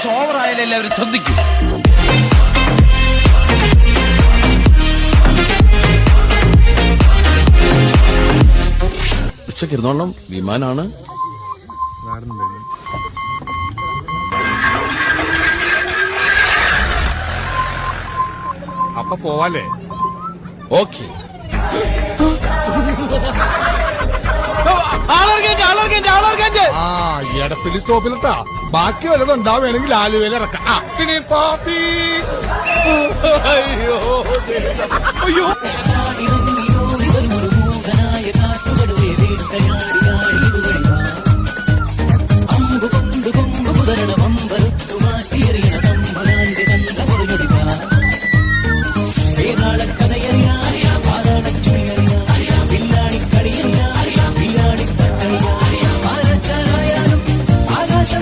കുറച്ച് ഓവറായാലും എല്ലാവരും ശ്രദ്ധിക്കും. ഉച്ചക്കിരുന്നോളം വിമാനാണ്. അപ്പൊ പോവാല്ലേ? ഓക്കെ. ആ എടപ്പിലി സ്റ്റോപ്പിലിട്ടാ. ബാക്കി വല്ലതും ഉണ്ടാവുകയാണെങ്കിൽ ആലുവയിൽ ഇറക്കാം. പിന്നെ പാപ്പി അയ്യോ അയ്യോ